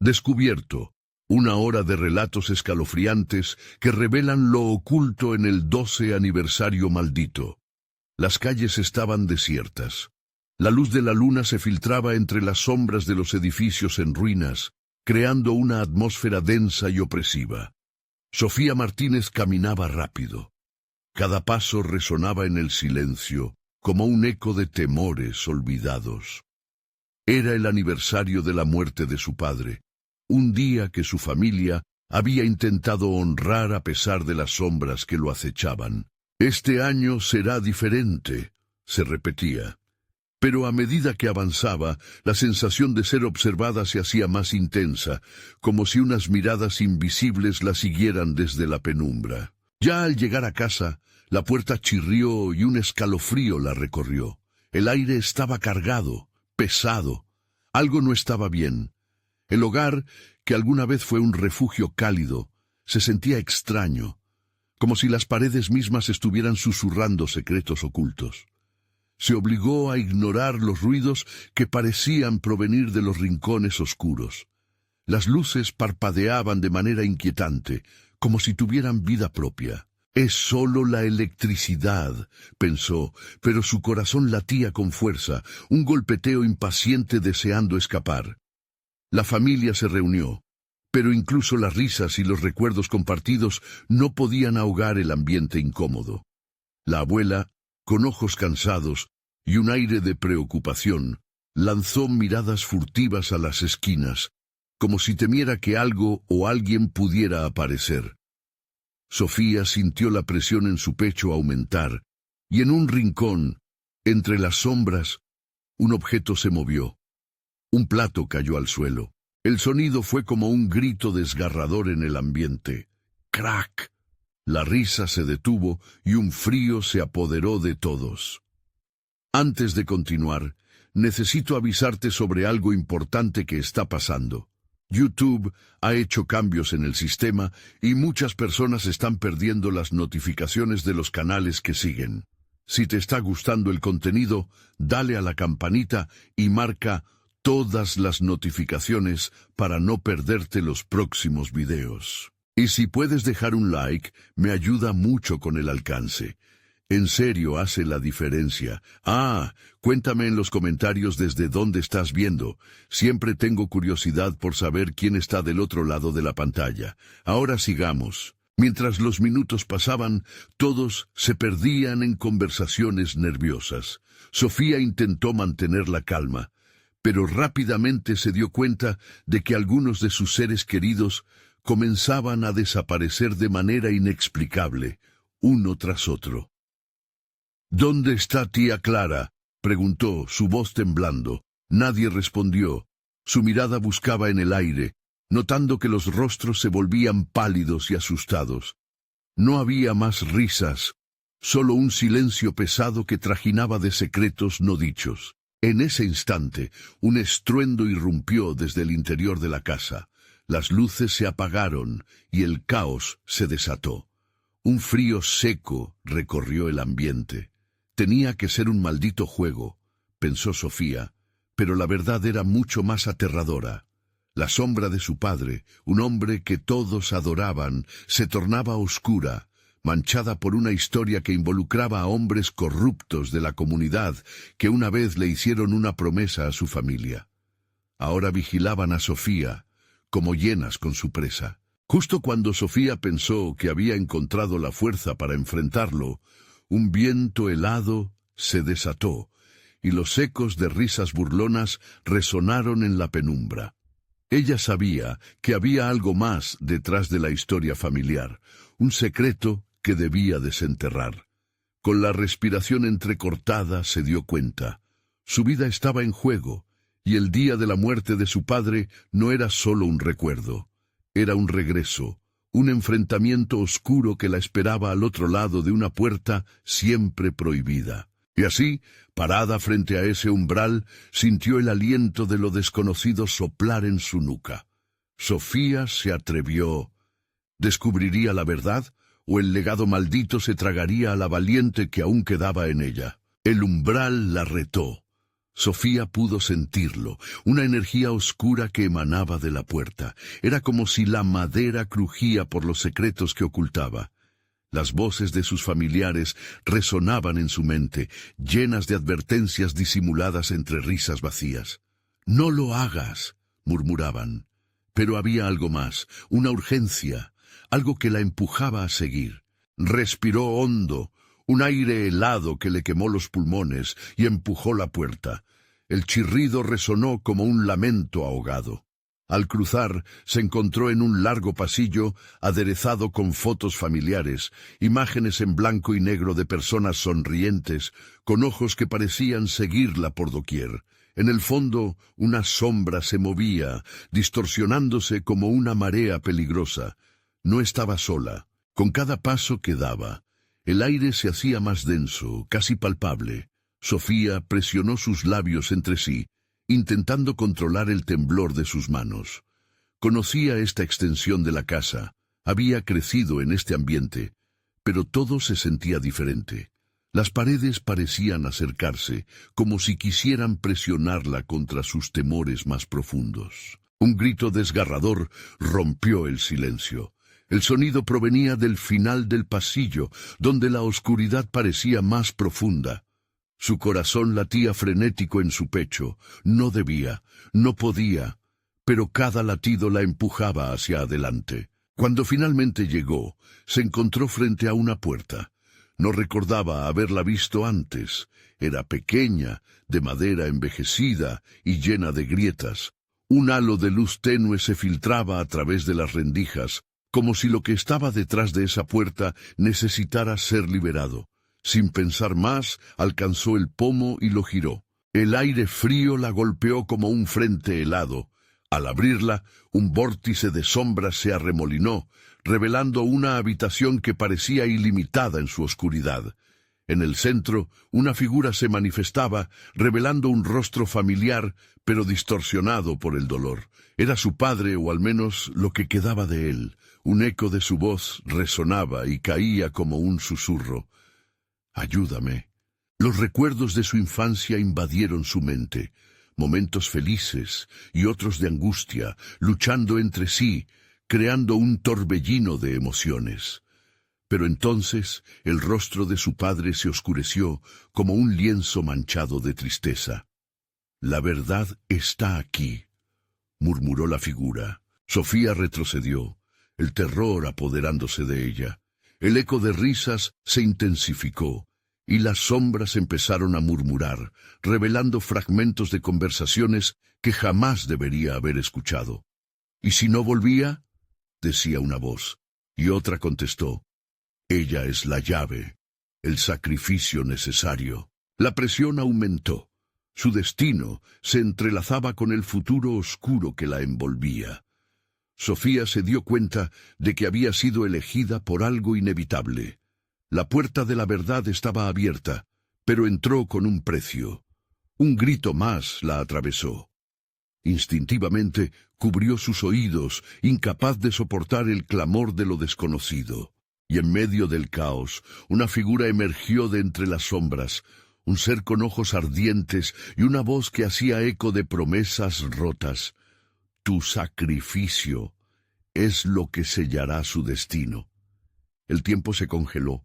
Descubierto, una hora de relatos escalofriantes que revelan lo oculto en el 12 aniversario maldito. Las calles estaban desiertas. La luz de la luna se filtraba entre las sombras de los edificios en ruinas, creando una atmósfera densa y opresiva. Sofía Martínez caminaba rápido. Cada paso resonaba en el silencio, como un eco de temores olvidados. Era el aniversario de la muerte de su padre, un día que su familia había intentado honrar a pesar de las sombras que lo acechaban. «Este año será diferente», se repetía. Pero a medida que avanzaba, la sensación de ser observada se hacía más intensa, como si unas miradas invisibles la siguieran desde la penumbra. Ya al llegar a casa, la puerta chirrió y un escalofrío la recorrió. El aire estaba cargado, pesado. Algo no estaba bien. El hogar, que alguna vez fue un refugio cálido, se sentía extraño, como si las paredes mismas estuvieran susurrando secretos ocultos. Se obligó a ignorar los ruidos que parecían provenir de los rincones oscuros. Las luces parpadeaban de manera inquietante, como si tuvieran vida propia. «Es solo la electricidad», pensó, pero su corazón latía con fuerza, un golpeteo impaciente deseando escapar. La familia se reunió, pero incluso las risas y los recuerdos compartidos no podían ahogar el ambiente incómodo. La abuela, con ojos cansados y un aire de preocupación, lanzó miradas furtivas a las esquinas, como si temiera que algo o alguien pudiera aparecer. Sofía sintió la presión en su pecho aumentar, y en un rincón, entre las sombras, un objeto se movió. Un plato cayó al suelo. El sonido fue como un grito desgarrador en el ambiente. ¡Crack! La risa se detuvo y un frío se apoderó de todos. Antes de continuar, necesito avisarte sobre algo importante que está pasando. YouTube ha hecho cambios en el sistema y muchas personas están perdiendo las notificaciones de los canales que siguen. Si te está gustando el contenido, dale a la campanita y marca todas las notificaciones para no perderte los próximos videos. Y si puedes dejar un like, me ayuda mucho con el alcance. En serio, hace la diferencia. Cuéntame en los comentarios desde dónde estás viendo. Siempre tengo curiosidad por saber quién está del otro lado de la pantalla. Ahora sigamos. Mientras los minutos pasaban, todos se perdían en conversaciones nerviosas. Sofía intentó mantener la calma, pero rápidamente se dio cuenta de que algunos de sus seres queridos comenzaban a desaparecer de manera inexplicable, uno tras otro. «¿Dónde está tía Clara?», preguntó, su voz temblando. Nadie respondió. Su mirada buscaba en el aire, notando que los rostros se volvían pálidos y asustados. No había más risas, solo un silencio pesado que trajinaba de secretos no dichos. En ese instante, un estruendo irrumpió desde el interior de la casa. Las luces se apagaron y el caos se desató. Un frío seco recorrió el ambiente. Tenía que ser un maldito juego, pensó Sofía, pero la verdad era mucho más aterradora. La sombra de su padre, un hombre que todos adoraban, se tornaba oscura, manchada por una historia que involucraba a hombres corruptos de la comunidad que una vez le hicieron una promesa a su familia. Ahora vigilaban a Sofía, como hienas con su presa. Justo cuando Sofía pensó que había encontrado la fuerza para enfrentarlo, un viento helado se desató, y los ecos de risas burlonas resonaron en la penumbra. Ella sabía que había algo más detrás de la historia familiar, un secreto que debía desenterrar. Con la respiración entrecortada se dio cuenta. Su vida estaba en juego, y el día de la muerte de su padre no era solo un recuerdo. Era un regreso, un enfrentamiento oscuro que la esperaba al otro lado de una puerta siempre prohibida. Y así, parada frente a ese umbral, sintió el aliento de lo desconocido soplar en su nuca. Sofía se atrevió. ¿Descubriría la verdad? ¿O el legado maldito se tragaría a la valiente que aún quedaba en ella? El umbral la retó. Sofía pudo sentirlo, una energía oscura que emanaba de la puerta. Era como si la madera crujía por los secretos que ocultaba. Las voces de sus familiares resonaban en su mente, llenas de advertencias disimuladas entre risas vacías. «No lo hagas», murmuraban. Pero había algo más, una urgencia, algo que la empujaba a seguir. Respiró hondo, un aire helado que le quemó los pulmones, y empujó la puerta. El chirrido resonó como un lamento ahogado. Al cruzar, se encontró en un largo pasillo aderezado con fotos familiares, imágenes en blanco y negro de personas sonrientes, con ojos que parecían seguirla por doquier. En el fondo, una sombra se movía, distorsionándose como una marea peligrosa. No estaba sola. Con cada paso que daba, el aire se hacía más denso, casi palpable. Sofía presionó sus labios entre sí, intentando controlar el temblor de sus manos. Conocía esta extensión de la casa, había crecido en este ambiente, pero todo se sentía diferente. Las paredes parecían acercarse, como si quisieran presionarla contra sus temores más profundos. Un grito desgarrador rompió el silencio. El sonido provenía del final del pasillo, donde la oscuridad parecía más profunda. Su corazón latía frenético en su pecho. No debía, no podía, pero cada latido la empujaba hacia adelante. Cuando finalmente llegó, se encontró frente a una puerta. No recordaba haberla visto antes. Era pequeña, de madera envejecida y llena de grietas. Un halo de luz tenue se filtraba a través de las rendijas, como si lo que estaba detrás de esa puerta necesitara ser liberado. Sin pensar más, alcanzó el pomo y lo giró. El aire frío la golpeó como un frente helado. Al abrirla, un vórtice de sombras se arremolinó, revelando una habitación que parecía ilimitada en su oscuridad. En el centro, una figura se manifestaba, revelando un rostro familiar, pero distorsionado por el dolor. Era su padre, o al menos lo que quedaba de él. Un eco de su voz resonaba y caía como un susurro. «Ayúdame». Los recuerdos de su infancia invadieron su mente. Momentos felices y otros de angustia, luchando entre sí, creando un torbellino de emociones. Pero entonces el rostro de su padre se oscureció como un lienzo manchado de tristeza. «La verdad está aquí», murmuró la figura. Sofía retrocedió, el terror apoderándose de ella. El eco de risas se intensificó, y las sombras empezaron a murmurar, revelando fragmentos de conversaciones que jamás debería haber escuchado. «¿Y si no volvía?», decía una voz, y otra contestó: «Ella es la llave, el sacrificio necesario». La presión aumentó. Su destino se entrelazaba con el futuro oscuro que la envolvía. Sofía se dio cuenta de que había sido elegida por algo inevitable. La puerta de la verdad estaba abierta, pero entró con un precio. Un grito más la atravesó. Instintivamente cubrió sus oídos, incapaz de soportar el clamor de lo desconocido. Y en medio del caos, una figura emergió de entre las sombras, un ser con ojos ardientes y una voz que hacía eco de promesas rotas. «Tu sacrificio es lo que sellará su destino». El tiempo se congeló.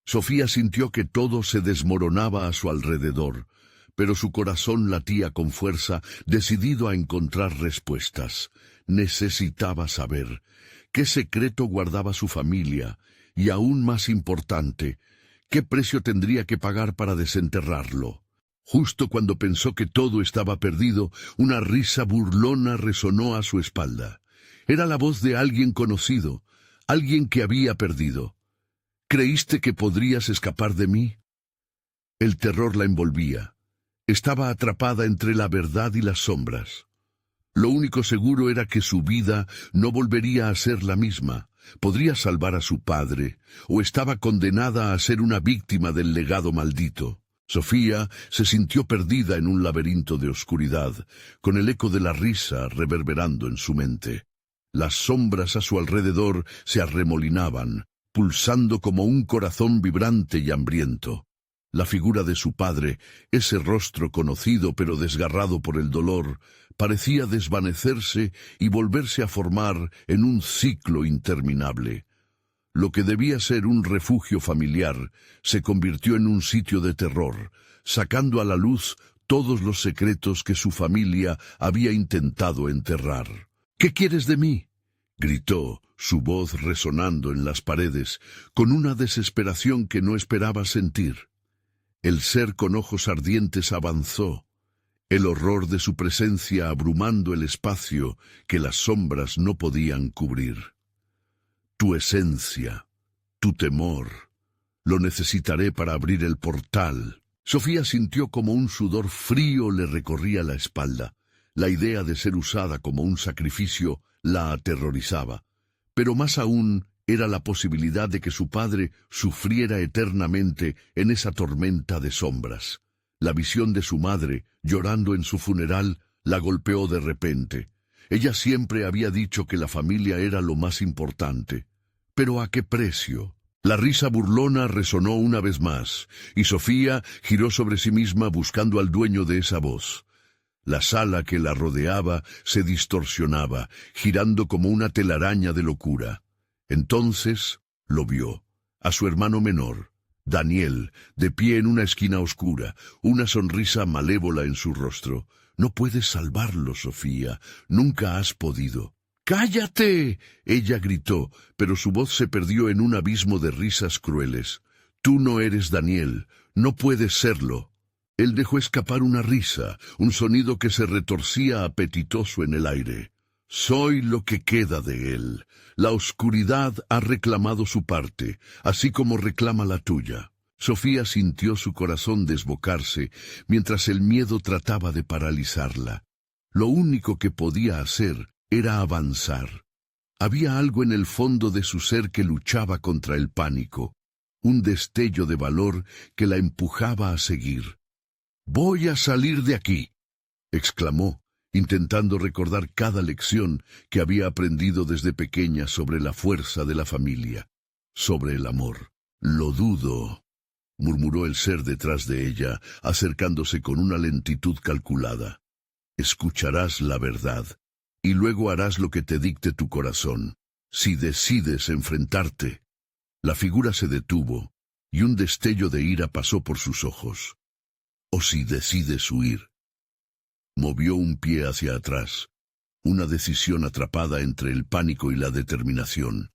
Sofía sintió que todo se desmoronaba a su alrededor, pero su corazón latía con fuerza, decidido a encontrar respuestas. Necesitaba saber qué secreto guardaba su familia, y aún más importante, qué precio tendría que pagar para desenterrarlo. Justo cuando pensó que todo estaba perdido, una risa burlona resonó a su espalda. Era la voz de alguien conocido, alguien que había perdido. «¿Creíste que podrías escapar de mí?». El terror la envolvía. Estaba atrapada entre la verdad y las sombras. Lo único seguro era que su vida no volvería a ser la misma. Podría salvar a su padre, o estaba condenada a ser una víctima del legado maldito. Sofía se sintió perdida en un laberinto de oscuridad, con el eco de la risa reverberando en su mente. Las sombras a su alrededor se arremolinaban, pulsando como un corazón vibrante y hambriento. La figura de su padre, ese rostro conocido pero desgarrado por el dolor, parecía desvanecerse y volverse a formar en un ciclo interminable. Lo que debía ser un refugio familiar se convirtió en un sitio de terror, sacando a la luz todos los secretos que su familia había intentado enterrar. «¿Qué quieres de mí?», gritó, su voz resonando en las paredes, con una desesperación que no esperaba sentir. El ser con ojos ardientes avanzó, el horror de su presencia abrumando el espacio que las sombras no podían cubrir. «Tu esencia, tu temor, lo necesitaré para abrir el portal». Sofía sintió como un sudor frío le recorría la espalda. La idea de ser usada como un sacrificio la aterrorizaba, pero más aún era la posibilidad de que su padre sufriera eternamente en esa tormenta de sombras. La visión de su madre, llorando en su funeral, la golpeó de repente. Ella siempre había dicho que la familia era lo más importante. ¿Pero a qué precio? La risa burlona resonó una vez más, y Sofía giró sobre sí misma buscando al dueño de esa voz. La sala que la rodeaba se distorsionaba, girando como una telaraña de locura. Entonces lo vio, a su hermano menor, Daniel, de pie en una esquina oscura, una sonrisa malévola en su rostro. «No puedes salvarlo, Sofía, nunca has podido». «¡Cállate!», ella gritó, pero su voz se perdió en un abismo de risas crueles. «Tú no eres Daniel, no puedes serlo». Él dejó escapar una risa, un sonido que se retorcía apetitoso en el aire. «Soy lo que queda de él. La oscuridad ha reclamado su parte, así como reclama la tuya». Sofía sintió su corazón desbocarse, mientras el miedo trataba de paralizarla. Lo único que podía hacer era avanzar. Había algo en el fondo de su ser que luchaba contra el pánico, un destello de valor que la empujaba a seguir. «Voy a salir de aquí», exclamó, intentando recordar cada lección que había aprendido desde pequeña sobre la fuerza de la familia, sobre el amor. «Lo dudo», murmuró el ser detrás de ella, acercándose con una lentitud calculada. «Escucharás la verdad, y luego harás lo que te dicte tu corazón. Si decides enfrentarte». La figura se detuvo, y un destello de ira pasó por sus ojos. «¿O si decides huir?». Movió un pie hacia atrás, una decisión atrapada entre el pánico y la determinación.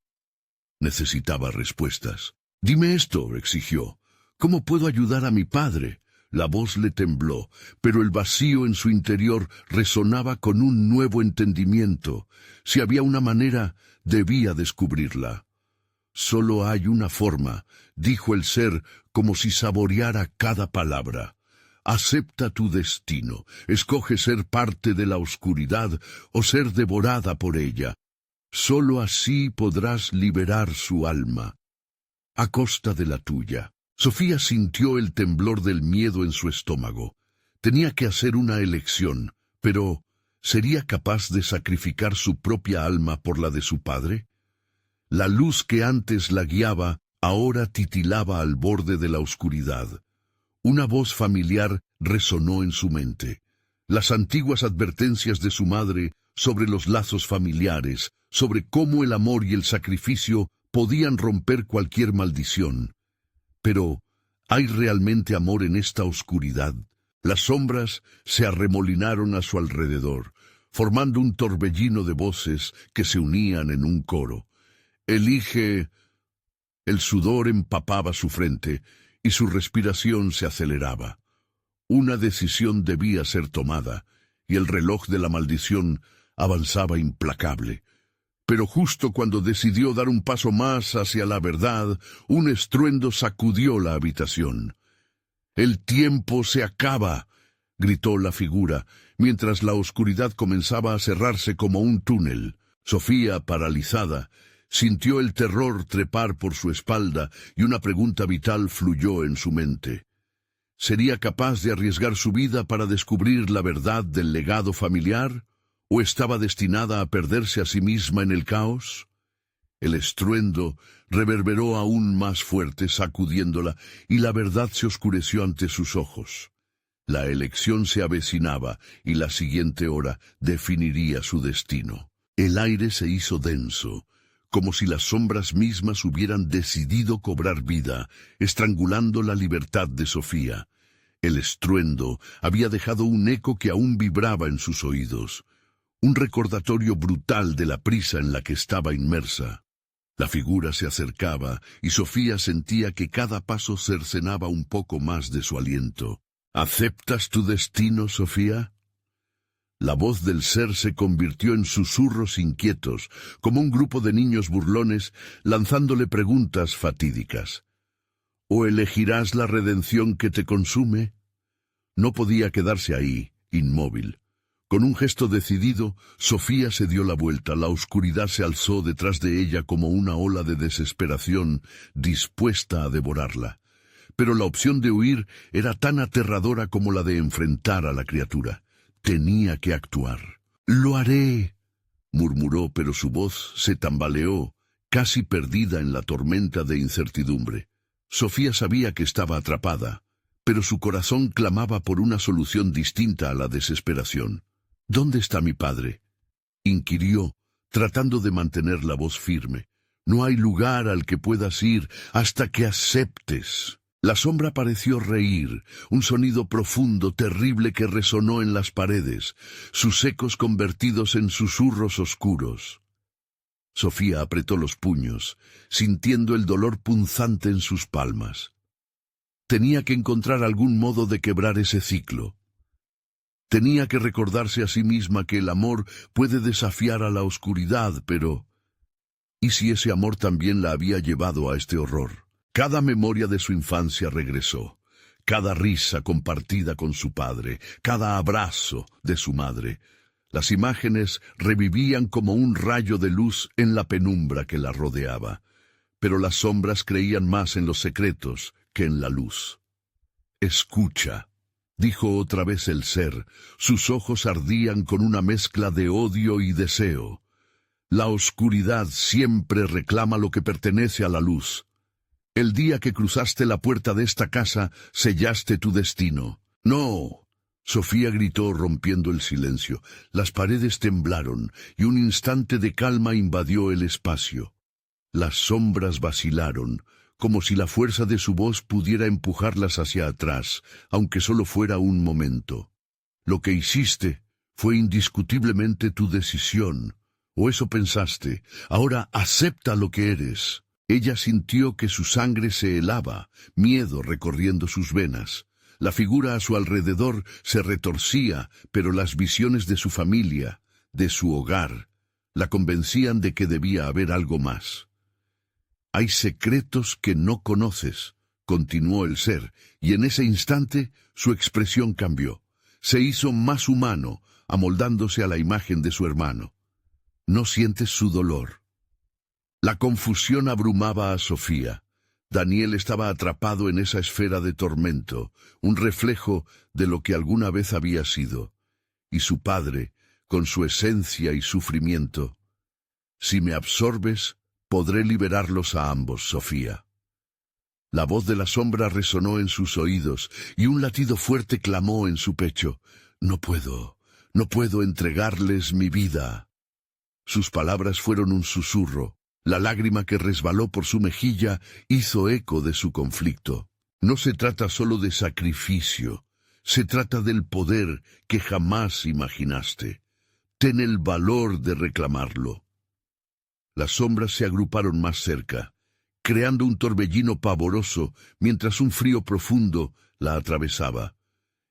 Necesitaba respuestas. «Dime esto», exigió. «¿Cómo puedo ayudar a mi padre?». La voz le tembló, pero el vacío en su interior resonaba con un nuevo entendimiento. Si había una manera, debía descubrirla. «Solo hay una forma», dijo el ser como si saboreara cada palabra. «Acepta tu destino, escoge ser parte de la oscuridad o ser devorada por ella. Solo así podrás liberar su alma, a costa de la tuya». Sofía sintió el temblor del miedo en su estómago. Tenía que hacer una elección, pero ¿sería capaz de sacrificar su propia alma por la de su padre? La luz que antes la guiaba ahora titilaba al borde de la oscuridad. Una voz familiar resonó en su mente. Las antiguas advertencias de su madre sobre los lazos familiares, sobre cómo el amor y el sacrificio podían romper cualquier maldición. Pero, ¿hay realmente amor en esta oscuridad? Las sombras se arremolinaron a su alrededor, formando un torbellino de voces que se unían en un coro. «Elige». El sudor empapaba su frente y su respiración se aceleraba. Una decisión debía ser tomada, y el reloj de la maldición avanzaba implacable. Pero justo cuando decidió dar un paso más hacia la verdad, un estruendo sacudió la habitación. «El tiempo se acaba», gritó la figura, mientras la oscuridad comenzaba a cerrarse como un túnel. Sofía, paralizada, sintió el terror trepar por su espalda y una pregunta vital fluyó en su mente. ¿Sería capaz de arriesgar su vida para descubrir la verdad del legado familiar? ¿O estaba destinada a perderse a sí misma en el caos? El estruendo reverberó aún más fuerte, sacudiéndola, y la verdad se oscureció ante sus ojos. La elección se avecinaba, y la siguiente hora definiría su destino. El aire se hizo denso, como si las sombras mismas hubieran decidido cobrar vida, estrangulando la libertad de Sofía. El estruendo había dejado un eco que aún vibraba en sus oídos, un recordatorio brutal de la prisa en la que estaba inmersa. La figura se acercaba, y Sofía sentía que cada paso cercenaba un poco más de su aliento. ¿Aceptas tu destino, Sofía? La voz del ser se convirtió en susurros inquietos, como un grupo de niños burlones lanzándole preguntas fatídicas. ¿O elegirás la redención que te consume? No podía quedarse ahí, inmóvil. Con un gesto decidido, Sofía se dio la vuelta. La oscuridad se alzó detrás de ella como una ola de desesperación, dispuesta a devorarla. Pero la opción de huir era tan aterradora como la de enfrentar a la criatura. Tenía que actuar. «Lo haré», murmuró, pero su voz se tambaleó, casi perdida en la tormenta de incertidumbre. Sofía sabía que estaba atrapada, pero su corazón clamaba por una solución distinta a la desesperación. «¿Dónde está mi padre?», inquirió, tratando de mantener la voz firme. «No hay lugar al que puedas ir hasta que aceptes». La sombra pareció reír, un sonido profundo, terrible que resonó en las paredes, sus ecos convertidos en susurros oscuros. Sofía apretó los puños, sintiendo el dolor punzante en sus palmas. Tenía que encontrar algún modo de quebrar ese ciclo. Tenía que recordarse a sí misma que el amor puede desafiar a la oscuridad, pero ¿y si ese amor también la había llevado a este horror? Cada memoria de su infancia regresó, cada risa compartida con su padre, cada abrazo de su madre. Las imágenes revivían como un rayo de luz en la penumbra que la rodeaba, pero las sombras creían más en los secretos que en la luz. «Escucha», dijo otra vez el ser, sus ojos ardían con una mezcla de odio y deseo. «La oscuridad siempre reclama lo que pertenece a la luz. El día que cruzaste la puerta de esta casa, sellaste tu destino». «No», Sofía gritó rompiendo el silencio. Las paredes temblaron, y un instante de calma invadió el espacio. Las sombras vacilaron, como si la fuerza de su voz pudiera empujarlas hacia atrás, aunque solo fuera un momento. «Lo que hiciste fue indiscutiblemente tu decisión, o eso pensaste. Ahora acepta lo que eres». Ella sintió que su sangre se helaba, miedo recorriendo sus venas. La figura a su alrededor se retorcía, pero las visiones de su familia, de su hogar, la convencían de que debía haber algo más. «Hay secretos que no conoces», continuó el ser, y en ese instante su expresión cambió. Se hizo más humano, amoldándose a la imagen de su hermano. «¿No sientes su dolor?». La confusión abrumaba a Sofía. Daniel estaba atrapado en esa esfera de tormento, un reflejo de lo que alguna vez había sido. Y su padre, con su esencia y sufrimiento. «Si me absorbes, podré liberarlos a ambos, Sofía». La voz de la sombra resonó en sus oídos, y un latido fuerte clamó en su pecho. «No puedo entregarles mi vida». Sus palabras fueron un susurro. La lágrima que resbaló por su mejilla hizo eco de su conflicto. No se trata solo de sacrificio, se trata del poder que jamás imaginaste. Ten el valor de reclamarlo. Las sombras se agruparon más cerca, creando un torbellino pavoroso mientras un frío profundo la atravesaba.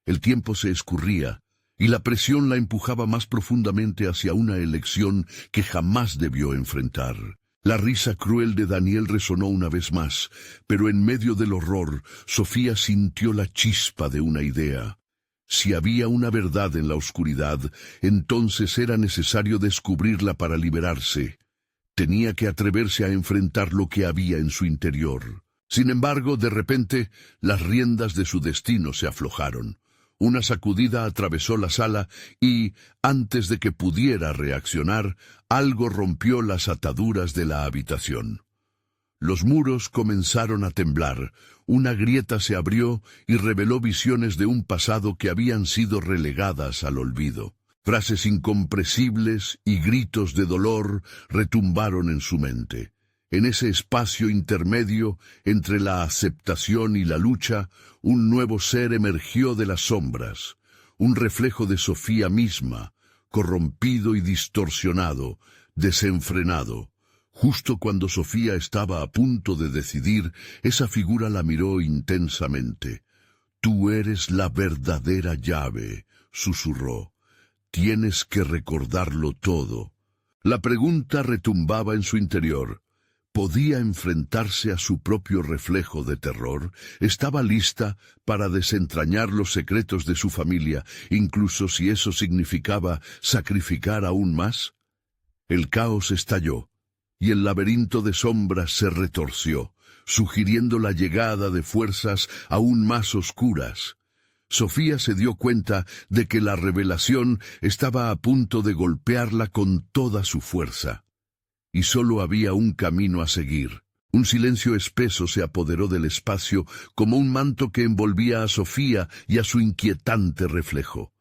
El tiempo se escurría, y la presión la empujaba más profundamente hacia una elección que jamás debió enfrentar. La risa cruel de Daniel resonó una vez más, pero en medio del horror, Sofía sintió la chispa de una idea. Si había una verdad en la oscuridad, entonces era necesario descubrirla para liberarse. Tenía que atreverse a enfrentar lo que había en su interior. Sin embargo, de repente, las riendas de su destino se aflojaron. Una sacudida atravesó la sala y, antes de que pudiera reaccionar, algo rompió las ataduras de la habitación. Los muros comenzaron a temblar, una grieta se abrió y reveló visiones de un pasado que habían sido relegadas al olvido. Frases incomprensibles y gritos de dolor retumbaron en su mente. En ese espacio intermedio entre la aceptación y la lucha, un nuevo ser emergió de las sombras, un reflejo de Sofía misma, corrompido y distorsionado, desenfrenado. Justo cuando Sofía estaba a punto de decidir, esa figura la miró intensamente. «Tú eres la verdadera llave», susurró. «Tienes que recordarlo todo». La pregunta retumbaba en su interior. ¿Podía enfrentarse a su propio reflejo de terror? ¿Estaba lista para desentrañar los secretos de su familia, incluso si eso significaba sacrificar aún más? El caos estalló, y el laberinto de sombras se retorció, sugiriendo la llegada de fuerzas aún más oscuras. Sofía se dio cuenta de que la revelación estaba a punto de golpearla con toda su fuerza. Y solo había un camino a seguir. Un silencio espeso se apoderó del espacio como un manto que envolvía a Sofía y a su inquietante reflejo.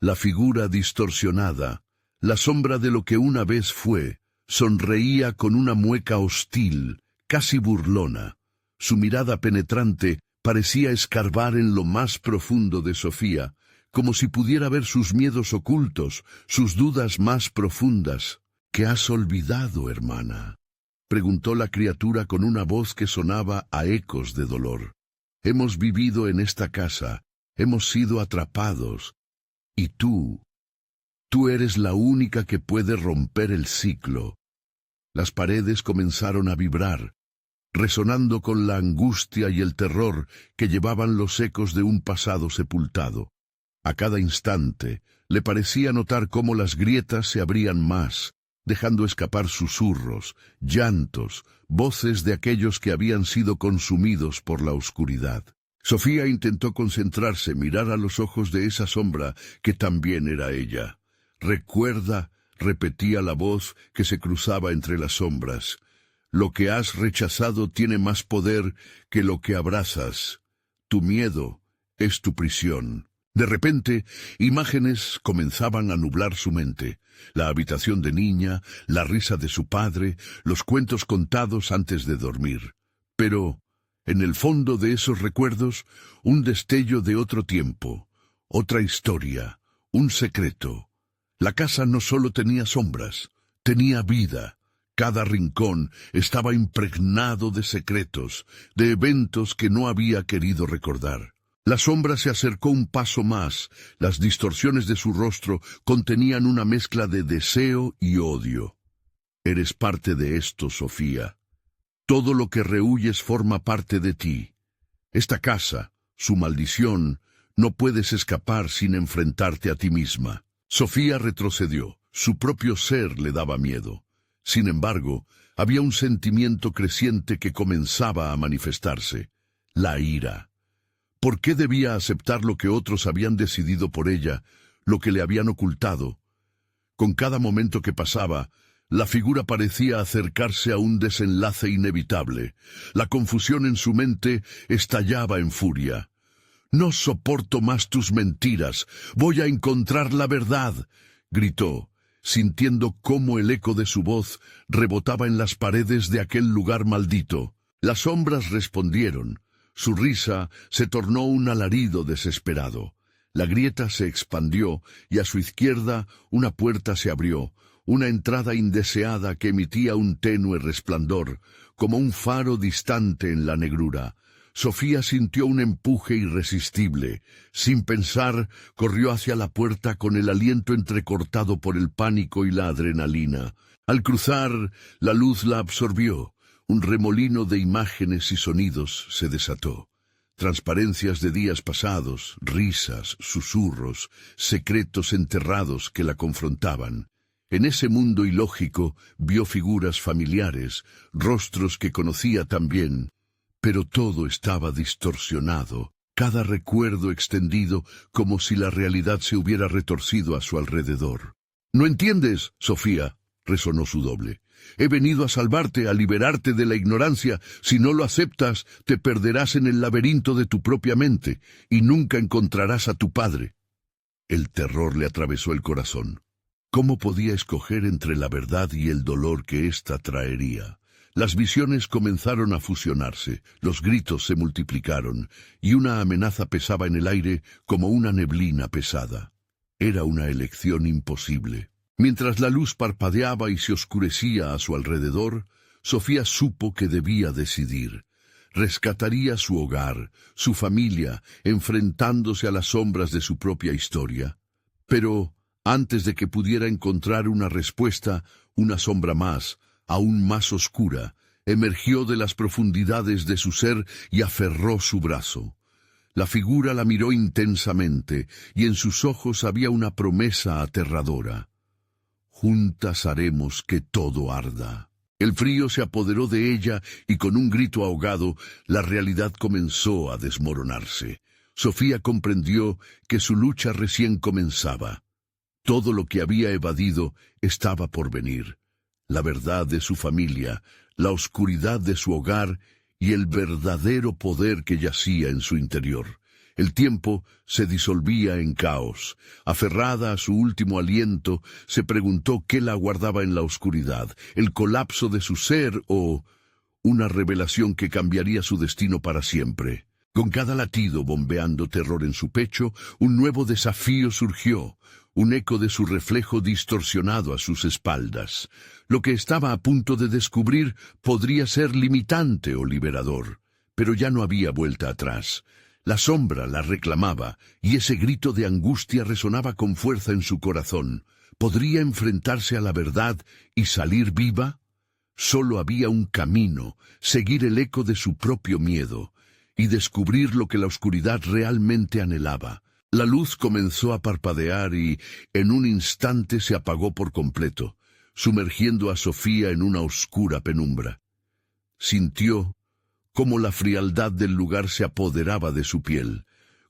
La figura distorsionada, la sombra de lo que una vez fue, sonreía con una mueca hostil, casi burlona. Su mirada penetrante parecía escarbar en lo más profundo de Sofía, como si pudiera ver sus miedos ocultos, sus dudas más profundas. «¿Qué has olvidado, hermana?», preguntó la criatura con una voz que sonaba a ecos de dolor. «Hemos vivido en esta casa, hemos sido atrapados, y tú eres la única que puede romper el ciclo». Las paredes comenzaron a vibrar, resonando con la angustia y el terror que llevaban los ecos de un pasado sepultado. A cada instante le parecía notar cómo las grietas se abrían más, dejando escapar susurros, llantos, voces de aquellos que habían sido consumidos por la oscuridad. Sofía intentó concentrarse, mirar a los ojos de esa sombra que también era ella. «Recuerda», repetía la voz que se cruzaba entre las sombras, «lo que has rechazado tiene más poder que lo que abrazas. Tu miedo es tu prisión». De repente, imágenes comenzaban a nublar su mente. La habitación de niña, la risa de su padre, los cuentos contados antes de dormir. Pero, en el fondo de esos recuerdos, un destello de otro tiempo, otra historia, un secreto. La casa no solo tenía sombras, tenía vida. Cada rincón estaba impregnado de secretos, de eventos que no había querido recordar. La sombra se acercó un paso más. Las distorsiones de su rostro contenían una mezcla de deseo y odio. «Eres parte de esto, Sofía. Todo lo que rehuyes forma parte de ti. Esta casa, su maldición, no puedes escapar sin enfrentarte a ti misma». Sofía retrocedió. Su propio ser le daba miedo. Sin embargo, había un sentimiento creciente que comenzaba a manifestarse: la ira. ¿Por qué debía aceptar lo que otros habían decidido por ella, lo que le habían ocultado? Con cada momento que pasaba, la figura parecía acercarse a un desenlace inevitable. La confusión en su mente estallaba en furia. «No soporto más tus mentiras. Voy a encontrar la verdad», gritó, sintiendo cómo el eco de su voz rebotaba en las paredes de aquel lugar maldito. Las sombras respondieron. Su risa se tornó un alarido desesperado. La grieta se expandió y a su izquierda una puerta se abrió, una entrada indeseada que emitía un tenue resplandor, como un faro distante en la negrura. Sofía sintió un empuje irresistible. Sin pensar, corrió hacia la puerta con el aliento entrecortado por el pánico y la adrenalina. Al cruzar, la luz la absorbió. Un remolino de imágenes y sonidos se desató. Transparencias de días pasados, risas, susurros, secretos enterrados que la confrontaban. En ese mundo ilógico vio figuras familiares, rostros que conocía también, pero todo estaba distorsionado, cada recuerdo extendido como si la realidad se hubiera retorcido a su alrededor. «¿No entiendes, Sofía?», resonó su doble. «He venido a salvarte, a liberarte de la ignorancia. Si no lo aceptas, te perderás en el laberinto de tu propia mente y nunca encontrarás a tu padre». El terror le atravesó el corazón. ¿Cómo podía escoger entre la verdad y el dolor que ésta traería? Las visiones comenzaron a fusionarse, los gritos se multiplicaron, y una amenaza pesaba en el aire como una neblina pesada. Era una elección imposible. Mientras la luz parpadeaba y se oscurecía a su alrededor, Sofía supo que debía decidir. Rescataría su hogar, su familia, enfrentándose a las sombras de su propia historia. Pero, antes de que pudiera encontrar una respuesta, una sombra más, aún más oscura, emergió de las profundidades de su ser y aferró su brazo. La figura la miró intensamente, y en sus ojos había una promesa aterradora. «Juntas haremos que todo arda». El frío se apoderó de ella y con un grito ahogado, la realidad comenzó a desmoronarse. Sofía comprendió que su lucha recién comenzaba. Todo lo que había evadido estaba por venir. La verdad de su familia, la oscuridad de su hogar y el verdadero poder que yacía en su interior. El tiempo se disolvía en caos. Aferrada a su último aliento, se preguntó qué la aguardaba en la oscuridad, el colapso de su ser o una revelación que cambiaría su destino para siempre. Con cada latido bombeando terror en su pecho, un nuevo desafío surgió, un eco de su reflejo distorsionado a sus espaldas. Lo que estaba a punto de descubrir podría ser limitante o liberador, pero ya no había vuelta atrás. La sombra la reclamaba, y ese grito de angustia resonaba con fuerza en su corazón. ¿Podría enfrentarse a la verdad y salir viva? Solo había un camino, seguir el eco de su propio miedo, y descubrir lo que la oscuridad realmente anhelaba. La luz comenzó a parpadear y, en un instante, se apagó por completo, sumergiendo a Sofía en una oscura penumbra. Sintió cómo la frialdad del lugar se apoderaba de su piel,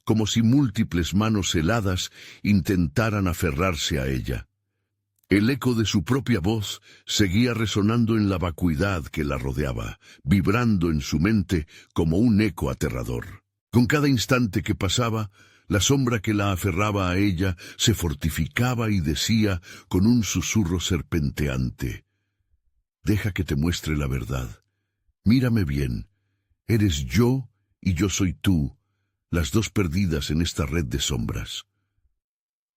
como si múltiples manos heladas intentaran aferrarse a ella. El eco de su propia voz seguía resonando en la vacuidad que la rodeaba, vibrando en su mente como un eco aterrador. Con cada instante que pasaba, la sombra que la aferraba a ella se fortificaba y decía con un susurro serpenteante: «Deja que te muestre la verdad. Mírame bien. Eres yo y yo soy tú, las dos perdidas en esta red de sombras».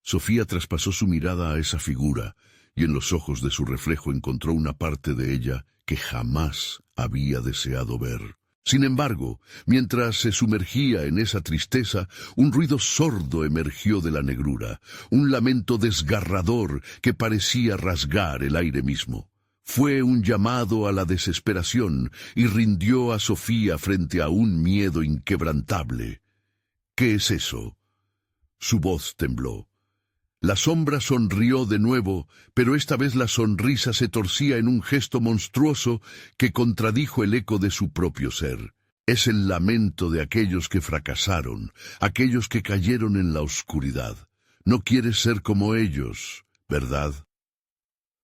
Sofía traspasó su mirada a esa figura, y en los ojos de su reflejo encontró una parte de ella que jamás había deseado ver. Sin embargo, mientras se sumergía en esa tristeza, un ruido sordo emergió de la negrura, un lamento desgarrador que parecía rasgar el aire mismo. Fue un llamado a la desesperación y rindió a Sofía frente a un miedo inquebrantable. «¿Qué es eso?». Su voz tembló. La sombra sonrió de nuevo, pero esta vez la sonrisa se torcía en un gesto monstruoso que contradijo el eco de su propio ser. «Es el lamento de aquellos que fracasaron, aquellos que cayeron en la oscuridad. No quieres ser como ellos, ¿verdad?».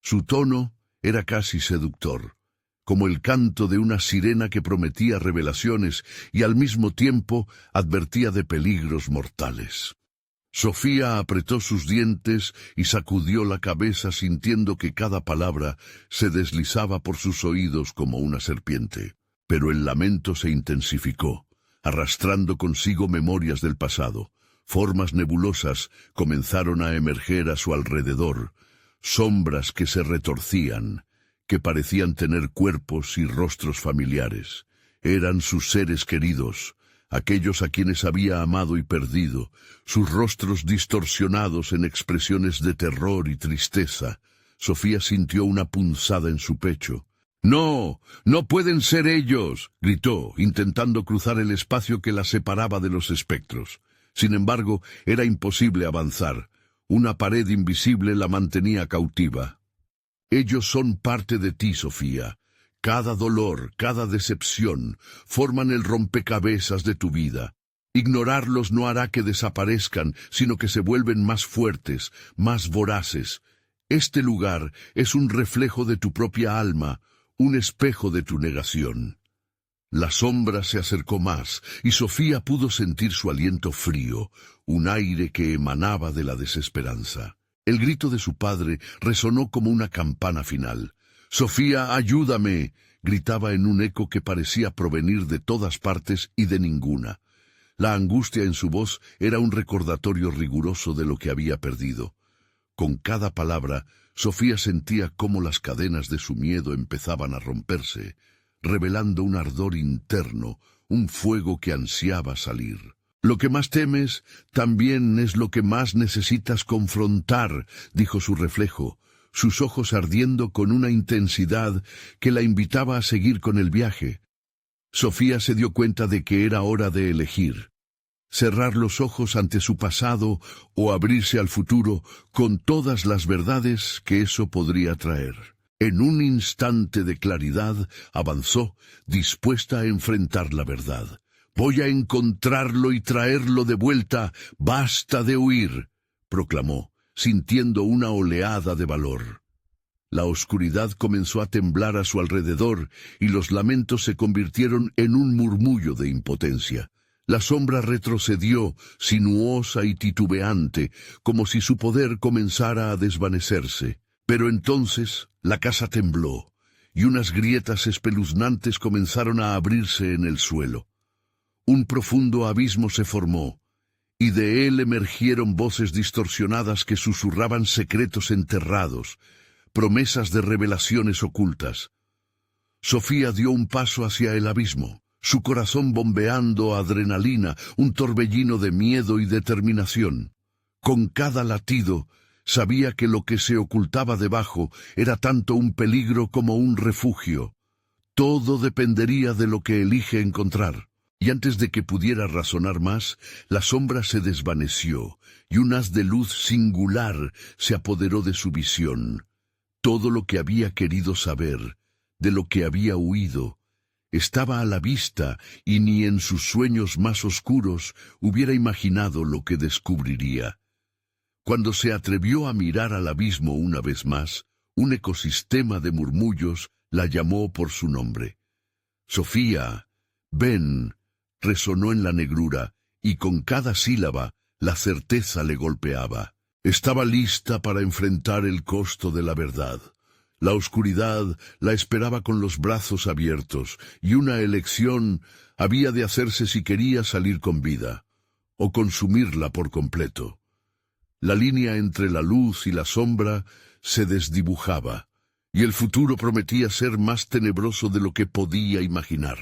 Su tono era casi seductor, como el canto de una sirena que prometía revelaciones y al mismo tiempo advertía de peligros mortales. Sofía apretó sus dientes y sacudió la cabeza sintiendo que cada palabra se deslizaba por sus oídos como una serpiente. Pero el lamento se intensificó, arrastrando consigo memorias del pasado. Formas nebulosas comenzaron a emerger a su alrededor, sombras que se retorcían, que parecían tener cuerpos y rostros familiares. Eran sus seres queridos, aquellos a quienes había amado y perdido, sus rostros distorsionados en expresiones de terror y tristeza. Sofía sintió una punzada en su pecho. «¡No! ¡No pueden ser ellos!», gritó, intentando cruzar el espacio que la separaba de los espectros. Sin embargo, era imposible avanzar. Una pared invisible la mantenía cautiva. «Ellos son parte de ti, Sofía. Cada dolor, cada decepción, forman el rompecabezas de tu vida. Ignorarlos no hará que desaparezcan, sino que se vuelven más fuertes, más voraces. Este lugar es un reflejo de tu propia alma, un espejo de tu negación. La sombra se acercó más, y Sofía pudo sentir su aliento frío, un aire que emanaba de la desesperanza. El grito de su padre resonó como una campana final. «¡Sofía, ayúdame!», gritaba en un eco que parecía provenir de todas partes y de ninguna. La angustia en su voz era un recordatorio riguroso de lo que había perdido. Con cada palabra, Sofía sentía cómo las cadenas de su miedo empezaban a romperse, revelando un ardor interno, un fuego que ansiaba salir. «Lo que más temes también es lo que más necesitas confrontar», dijo su reflejo, sus ojos ardiendo con una intensidad que la invitaba a seguir con el viaje. Sofía se dio cuenta de que era hora de elegir: cerrar los ojos ante su pasado o abrirse al futuro con todas las verdades que eso podría traer. En un instante de claridad avanzó, dispuesta a enfrentar la verdad. «Voy a encontrarlo y traerlo de vuelta. Basta de huir», proclamó, sintiendo una oleada de valor. La oscuridad comenzó a temblar a su alrededor y los lamentos se convirtieron en un murmullo de impotencia. La sombra retrocedió, sinuosa y titubeante, como si su poder comenzara a desvanecerse. Pero entonces la casa tembló, y unas grietas espeluznantes comenzaron a abrirse en el suelo. Un profundo abismo se formó, y de él emergieron voces distorsionadas que susurraban secretos enterrados, promesas de revelaciones ocultas. Sofía dio un paso hacia el abismo, su corazón bombeando adrenalina, un torbellino de miedo y determinación. Con cada latido, sabía que lo que se ocultaba debajo era tanto un peligro como un refugio. Todo dependería de lo que elige encontrar. Y antes de que pudiera razonar más, la sombra se desvaneció, y un haz de luz singular se apoderó de su visión. Todo lo que había querido saber, de lo que había huido, estaba a la vista, y ni en sus sueños más oscuros hubiera imaginado lo que descubriría. Cuando se atrevió a mirar al abismo una vez más, un ecosistema de murmullos la llamó por su nombre. «Sofía, ven», resonó en la negrura, y con cada sílaba la certeza le golpeaba. Estaba lista para enfrentar el costo de la verdad. La oscuridad la esperaba con los brazos abiertos, y una elección había de hacerse si quería salir con vida, o consumirla por completo. La línea entre la luz y la sombra se desdibujaba, y el futuro prometía ser más tenebroso de lo que podía imaginar.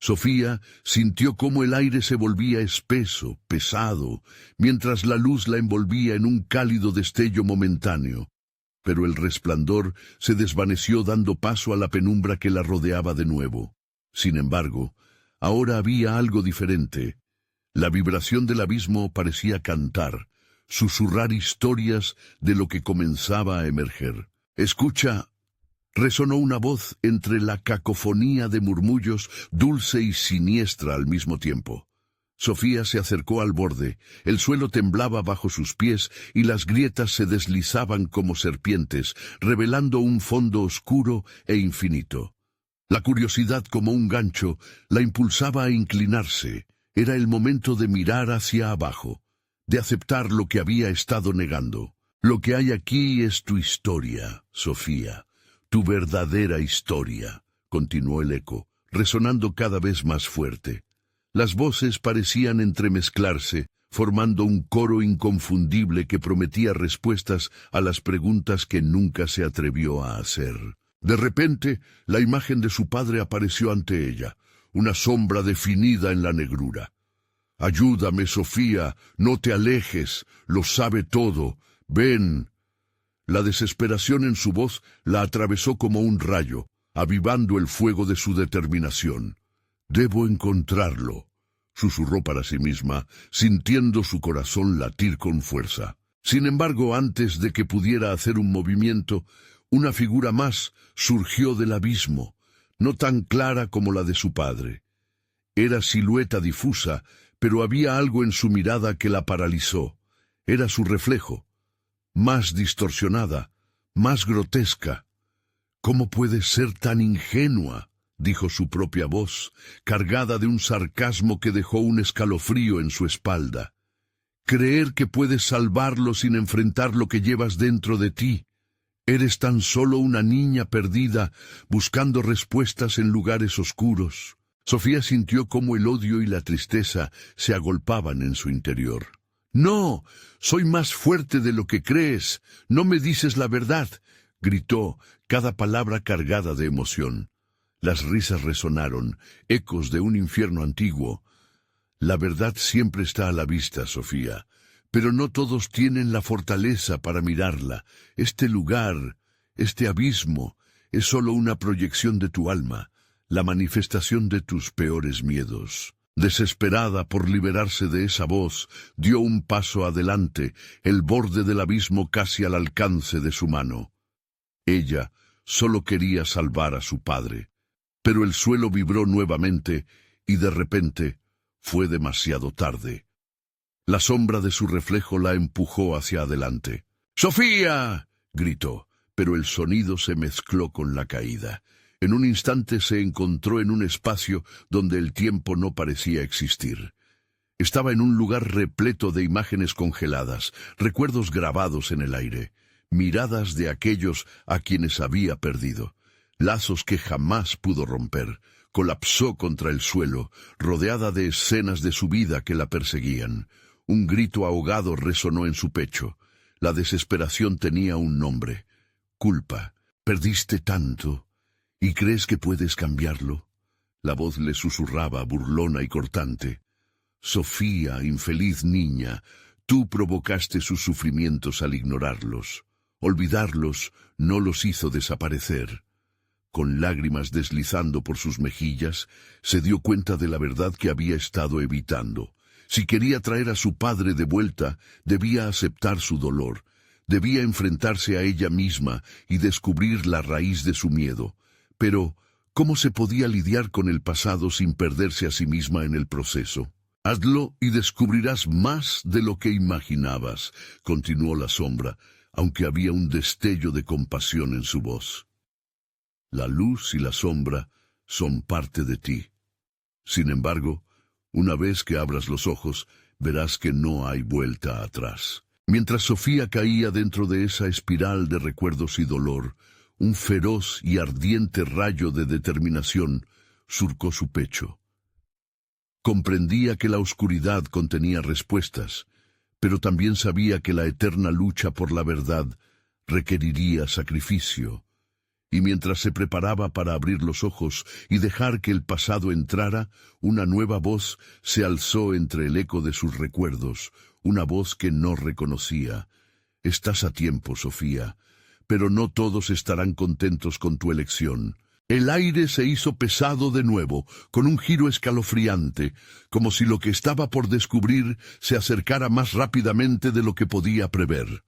Sofía sintió cómo el aire se volvía espeso, pesado, mientras la luz la envolvía en un cálido destello momentáneo. Pero el resplandor se desvaneció dando paso a la penumbra que la rodeaba de nuevo. Sin embargo, ahora había algo diferente. La vibración del abismo parecía cantar, susurrar historias de lo que comenzaba a emerger. «Escucha», resonó una voz entre la cacofonía de murmullos, dulce y siniestra al mismo tiempo. Sofía se acercó al borde, el suelo temblaba bajo sus pies y las grietas se deslizaban como serpientes, revelando un fondo oscuro e infinito. La curiosidad, como un gancho, la impulsaba a inclinarse. Era el momento de mirar hacia abajo, de aceptar lo que había estado negando. «Lo que hay aquí es tu historia, Sofía. Tu verdadera historia», continuó el eco, resonando cada vez más fuerte. Las voces parecían entremezclarse, formando un coro inconfundible que prometía respuestas a las preguntas que nunca se atrevió a hacer. De repente, la imagen de su padre apareció ante ella, una sombra definida en la negrura. «Ayúdame, Sofía, no te alejes, lo sabe todo, ven». La desesperación en su voz la atravesó como un rayo, avivando el fuego de su determinación. «Debo encontrarlo», susurró para sí misma, sintiendo su corazón latir con fuerza. Sin embargo, antes de que pudiera hacer un movimiento, una figura más surgió del abismo, no tan clara como la de su padre. Era silueta difusa, pero había algo en su mirada que la paralizó. Era su reflejo, más distorsionada, más grotesca. «¿Cómo puedes ser tan ingenua?», dijo su propia voz, cargada de un sarcasmo que dejó un escalofrío en su espalda. «Creer que puedes salvarlo sin enfrentar lo que llevas dentro de ti. Eres tan solo una niña perdida, buscando respuestas en lugares oscuros». Sofía sintió cómo el odio y la tristeza se agolpaban en su interior. «No, soy más fuerte de lo que crees. No me dices la verdad», gritó, cada palabra cargada de emoción. Las risas resonaron, ecos de un infierno antiguo. «La verdad siempre está a la vista, Sofía, pero no todos tienen la fortaleza para mirarla. Este lugar, este abismo, es solo una proyección de tu alma, la manifestación de tus peores miedos». Desesperada por liberarse de esa voz, dio un paso adelante, el borde del abismo casi al alcance de su mano. Ella solo quería salvar a su padre, pero el suelo vibró nuevamente y de repente fue demasiado tarde. La sombra de su reflejo la empujó hacia adelante. «¡Sofía!», gritó, pero el sonido se mezcló con la caída. En un instante se encontró en un espacio donde el tiempo no parecía existir. Estaba en un lugar repleto de imágenes congeladas, recuerdos grabados en el aire, miradas de aquellos a quienes había perdido, lazos que jamás pudo romper. Colapsó contra el suelo, rodeada de escenas de su vida que la perseguían. Un grito ahogado resonó en su pecho. La desesperación tenía un nombre: culpa. «Perdiste tanto. ¿Y crees que puedes cambiarlo?». La voz le susurraba, burlona y cortante. «Sofía, infeliz niña, tú provocaste sus sufrimientos al ignorarlos. Olvidarlos no los hizo desaparecer». Con lágrimas deslizando por sus mejillas, se dio cuenta de la verdad que había estado evitando. Si quería traer a su padre de vuelta, debía aceptar su dolor, debía enfrentarse a ella misma y descubrir la raíz de su miedo. Pero, ¿cómo se podía lidiar con el pasado sin perderse a sí misma en el proceso? «Hazlo y descubrirás más de lo que imaginabas», continuó la sombra, aunque había un destello de compasión en su voz. «La luz y la sombra son parte de ti. Sin embargo, una vez que abras los ojos, verás que no hay vuelta atrás». Mientras Sofía caía dentro de esa espiral de recuerdos y dolor, un feroz y ardiente rayo de determinación surcó su pecho. Comprendía que la oscuridad contenía respuestas, pero también sabía que la eterna lucha por la verdad requeriría sacrificio. Y mientras se preparaba para abrir los ojos y dejar que el pasado entrara, una nueva voz se alzó entre el eco de sus recuerdos, una voz que no reconocía. «Estás a tiempo, Sofía, pero no todos estarán contentos con tu elección». El aire se hizo pesado de nuevo, con un giro escalofriante, como si lo que estaba por descubrir se acercara más rápidamente de lo que podía prever.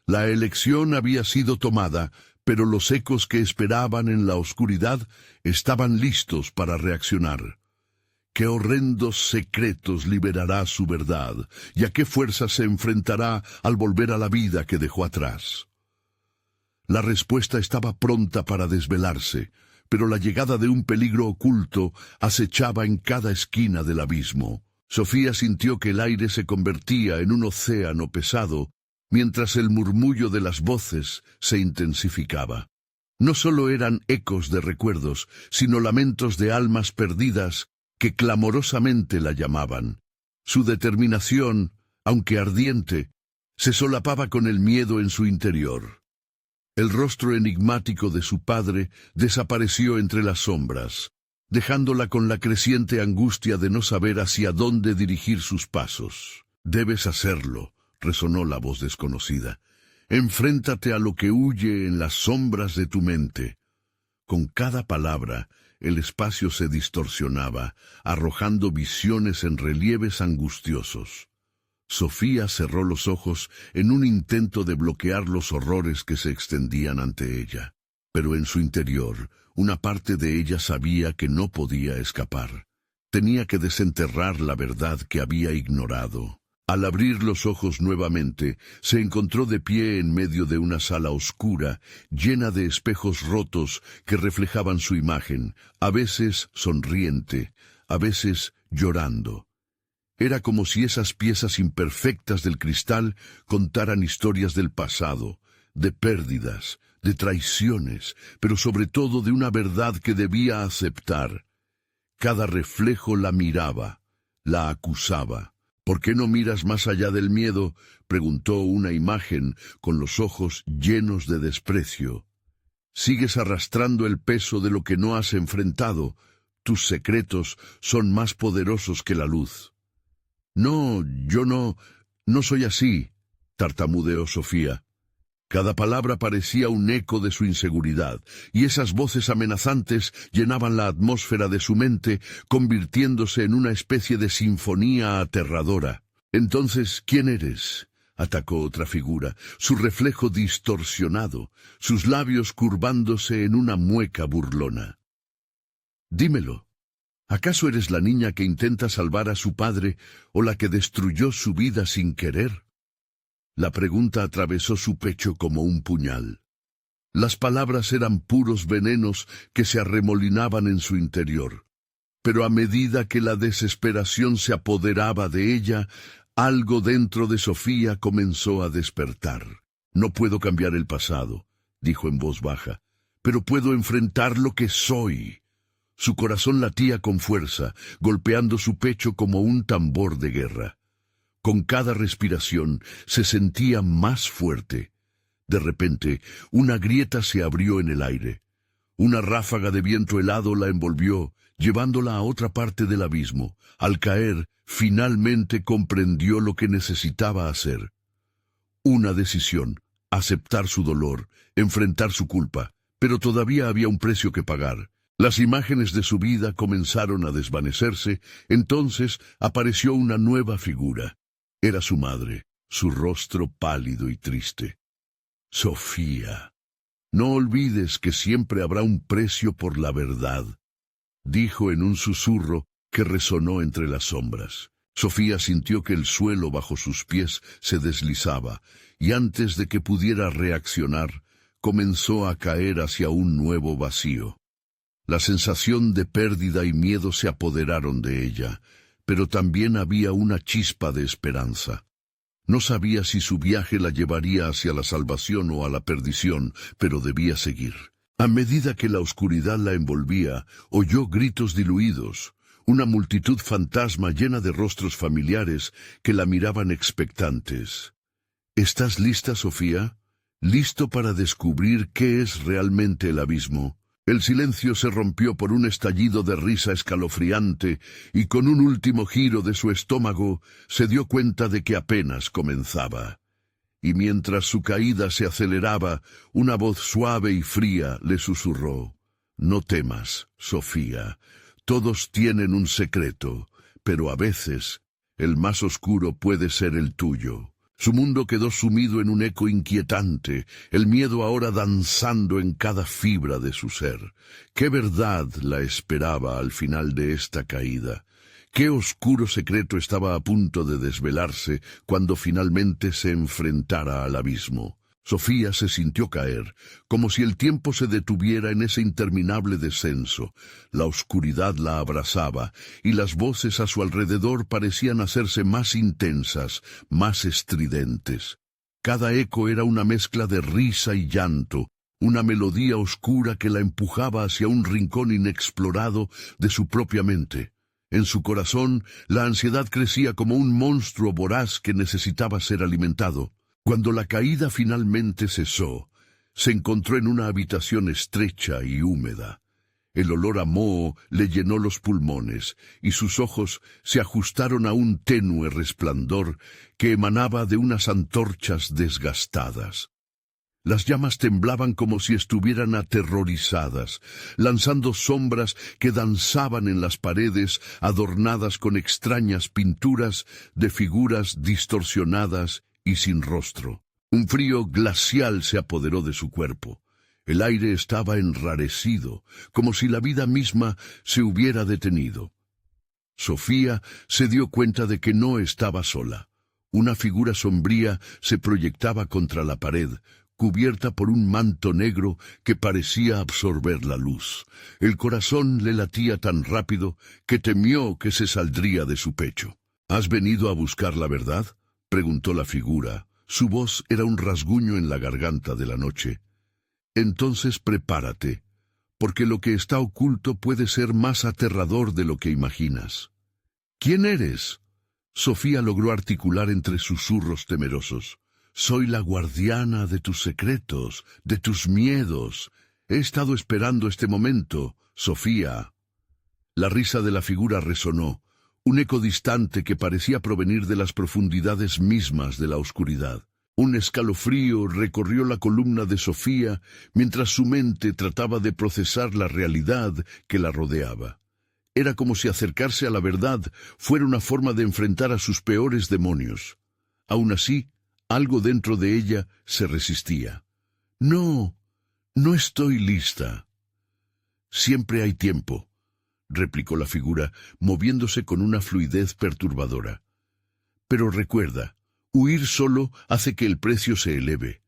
La elección había sido tomada, pero los ecos que esperaban en la oscuridad estaban listos para reaccionar. ¿Qué horrendos secretos liberará su verdad? ¿Y a qué fuerza se enfrentará al volver a la vida que dejó atrás? La respuesta estaba pronta para desvelarse, pero la llegada de un peligro oculto acechaba en cada esquina del abismo. Sofía sintió que el aire se convertía en un océano pesado, mientras el murmullo de las voces se intensificaba. No solo eran ecos de recuerdos, sino lamentos de almas perdidas que clamorosamente la llamaban. Su determinación, aunque ardiente, se solapaba con el miedo en su interior. El rostro enigmático de su padre desapareció entre las sombras, dejándola con la creciente angustia de no saber hacia dónde dirigir sus pasos. «Debes hacerlo», resonó la voz desconocida. «Enfréntate a lo que huye en las sombras de tu mente». Con cada palabra, el espacio se distorsionaba, arrojando visiones en relieves angustiosos. Sofía cerró los ojos en un intento de bloquear los horrores que se extendían ante ella, pero en su interior, una parte de ella sabía que no podía escapar. Tenía que desenterrar la verdad que había ignorado. Al abrir los ojos nuevamente, se encontró de pie en medio de una sala oscura, llena de espejos rotos que reflejaban su imagen, a veces sonriente, a veces llorando. Era como si esas piezas imperfectas del cristal contaran historias del pasado, de pérdidas, de traiciones, pero sobre todo de una verdad que debía aceptar. Cada reflejo la miraba, la acusaba. «¿Por qué no miras más allá del miedo?», preguntó una imagen con los ojos llenos de desprecio. «Sigues arrastrando el peso de lo que no has enfrentado. Tus secretos son más poderosos que la luz». «No, yo no soy así», tartamudeó Sofía. Cada palabra parecía un eco de su inseguridad, y esas voces amenazantes llenaban la atmósfera de su mente, convirtiéndose en una especie de sinfonía aterradora. «Entonces, ¿quién eres?», atacó otra figura, su reflejo distorsionado, sus labios curvándose en una mueca burlona. «Dímelo. ¿Acaso eres la niña que intenta salvar a su padre o la que destruyó su vida sin querer?». La pregunta atravesó su pecho como un puñal. Las palabras eran puros venenos que se arremolinaban en su interior. Pero a medida que la desesperación se apoderaba de ella, algo dentro de Sofía comenzó a despertar. «No puedo cambiar el pasado», dijo en voz baja, «pero puedo enfrentar lo que soy». Su corazón latía con fuerza, golpeando su pecho como un tambor de guerra. Con cada respiración se sentía más fuerte. De repente, una grieta se abrió en el aire. Una ráfaga de viento helado la envolvió, llevándola a otra parte del abismo. Al caer, finalmente comprendió lo que necesitaba hacer. Una decisión: aceptar su dolor, enfrentar su culpa. Pero todavía había un precio que pagar. Las imágenes de su vida comenzaron a desvanecerse. Entonces apareció una nueva figura. Era su madre, su rostro pálido y triste. «Sofía, no olvides que siempre habrá un precio por la verdad», dijo en un susurro que resonó entre las sombras. Sofía sintió que el suelo bajo sus pies se deslizaba, y antes de que pudiera reaccionar, comenzó a caer hacia un nuevo vacío. La sensación de pérdida y miedo se apoderaron de ella, pero también había una chispa de esperanza. No sabía si su viaje la llevaría hacia la salvación o a la perdición, pero debía seguir. A medida que la oscuridad la envolvía, oyó gritos diluidos, una multitud fantasma llena de rostros familiares que la miraban expectantes. «¿Estás lista, Sofía? ¿Listo para descubrir qué es realmente el abismo?». El silencio se rompió por un estallido de risa escalofriante, y con un último giro de su estómago se dio cuenta de que apenas comenzaba. Y mientras su caída se aceleraba, una voz suave y fría le susurró: «No temas, Sofía. Todos tienen un secreto, pero a veces el más oscuro puede ser el tuyo». Su mundo quedó sumido en un eco inquietante, el miedo ahora danzando en cada fibra de su ser. ¿Qué verdad la esperaba al final de esta caída? ¿Qué oscuro secreto estaba a punto de desvelarse cuando finalmente se enfrentara al abismo? Sofía se sintió caer, como si el tiempo se detuviera en ese interminable descenso. La oscuridad la abrazaba, y las voces a su alrededor parecían hacerse más intensas, más estridentes. Cada eco era una mezcla de risa y llanto, una melodía oscura que la empujaba hacia un rincón inexplorado de su propia mente. En su corazón, la ansiedad crecía como un monstruo voraz que necesitaba ser alimentado. Cuando la caída finalmente cesó, se encontró en una habitación estrecha y húmeda. El olor a moho le llenó los pulmones, y sus ojos se ajustaron a un tenue resplandor que emanaba de unas antorchas desgastadas. Las llamas temblaban como si estuvieran aterrorizadas, lanzando sombras que danzaban en las paredes adornadas con extrañas pinturas de figuras distorsionadas y sin rostro. Un frío glacial se apoderó de su cuerpo. El aire estaba enrarecido, como si la vida misma se hubiera detenido. Sofía se dio cuenta de que no estaba sola. Una figura sombría se proyectaba contra la pared, cubierta por un manto negro que parecía absorber la luz. El corazón le latía tan rápido que temió que se saldría de su pecho. ¿Has venido a buscar la verdad?, preguntó la figura. Su voz era un rasguño en la garganta de la noche. Entonces prepárate, porque lo que está oculto puede ser más aterrador de lo que imaginas. ¿Quién eres? Sofía logró articular entre susurros temerosos. Soy la guardiana de tus secretos, de tus miedos. He estado esperando este momento, Sofía. La risa de la figura resonó, un eco distante que parecía provenir de las profundidades mismas de la oscuridad. Un escalofrío recorrió la columna de Sofía mientras su mente trataba de procesar la realidad que la rodeaba. Era como si acercarse a la verdad fuera una forma de enfrentar a sus peores demonios. Aún así, algo dentro de ella se resistía. No estoy lista. Siempre hay tiempo, replicó la figura, moviéndose con una fluidez perturbadora. Pero recuerda, huir solo hace que el precio se eleve.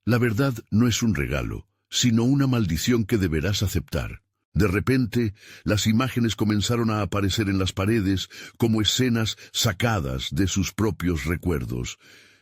La verdad no es un regalo, sino una maldición que deberás aceptar. De repente, las imágenes comenzaron a aparecer en las paredes como escenas sacadas de sus propios recuerdos.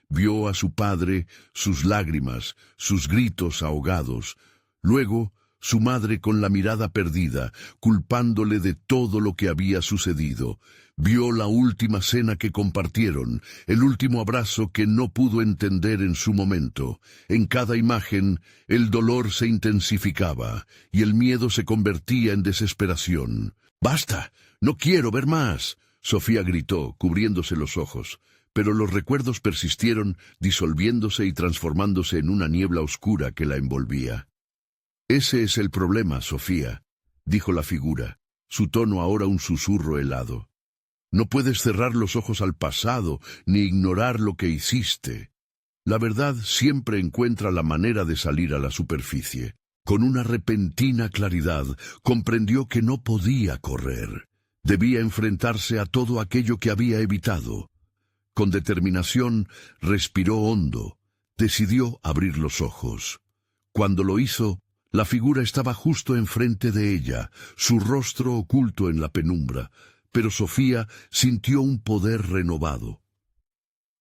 Vio a su padre, sus lágrimas, sus gritos ahogados. Luego, su madre con la mirada perdida, culpándole de todo lo que había sucedido. Vio la última cena que compartieron, el último abrazo que no pudo entender en su momento. En cada imagen, el dolor se intensificaba y el miedo se convertía en desesperación. «¡Basta! ¡No quiero ver más!», Sofía gritó, cubriéndose los ojos. Pero los recuerdos persistieron, disolviéndose y transformándose en una niebla oscura que la envolvía. «Ese es el problema, Sofía», dijo la figura, su tono ahora un susurro helado. «No puedes cerrar los ojos al pasado, ni ignorar lo que hiciste. La verdad siempre encuentra la manera de salir a la superficie». Con una repentina claridad, comprendió que no podía correr. Debía enfrentarse a todo aquello que había evitado. Con determinación, respiró hondo. Decidió abrir los ojos. Cuando lo hizo, la figura estaba justo enfrente de ella, su rostro oculto en la penumbra, pero Sofía sintió un poder renovado.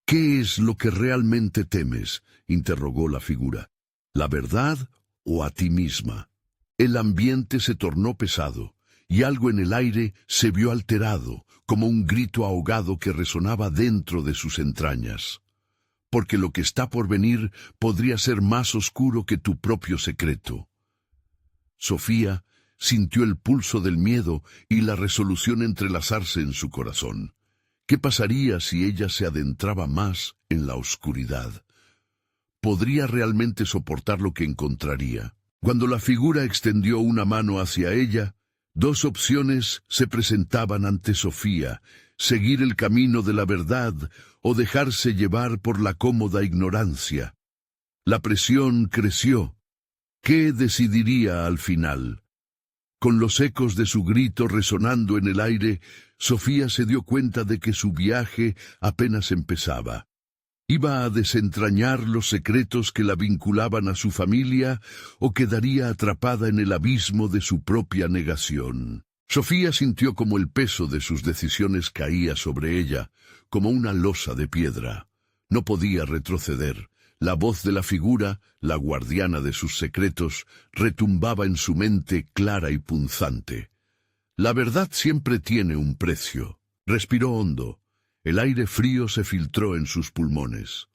«¿Qué es lo que realmente temes?», interrogó la figura. «¿La verdad o a ti misma?». El ambiente se tornó pesado, y algo en el aire se vio alterado, como un grito ahogado que resonaba dentro de sus entrañas. Porque lo que está por venir podría ser más oscuro que tu propio secreto. Sofía sintió el pulso del miedo y la resolución entrelazarse en su corazón. ¿Qué pasaría si ella se adentraba más en la oscuridad? ¿Podría realmente soportar lo que encontraría? Cuando la figura extendió una mano hacia ella, dos opciones se presentaban ante Sofía: seguir el camino de la verdad o dejarse llevar por la cómoda ignorancia. La presión creció. ¿Qué decidiría al final? Con los ecos de su grito resonando en el aire, Sofía se dio cuenta de que su viaje apenas empezaba. ¿Iba a desentrañar los secretos que la vinculaban a su familia o quedaría atrapada en el abismo de su propia negación? Sofía sintió como el peso de sus decisiones caía sobre ella, como una losa de piedra. No podía retroceder. La voz de la figura, la guardiana de sus secretos, retumbaba en su mente clara y punzante. La verdad siempre tiene un precio. Respiró hondo. El aire frío se filtró en sus pulmones.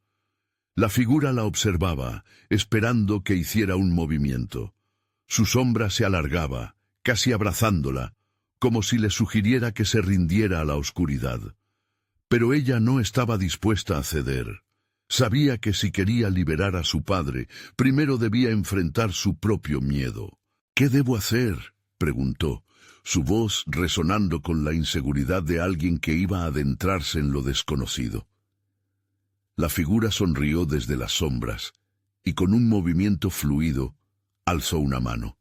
La figura la observaba, esperando que hiciera un movimiento. Su sombra se alargaba, casi abrazándola, como si le sugiriera que se rindiera a la oscuridad. Pero ella no estaba dispuesta a ceder. Sabía que si quería liberar a su padre, primero debía enfrentar su propio miedo. «¿Qué debo hacer?», preguntó, su voz resonando con la inseguridad de alguien que iba a adentrarse en lo desconocido. La figura sonrió desde las sombras, y con un movimiento fluido, alzó una mano.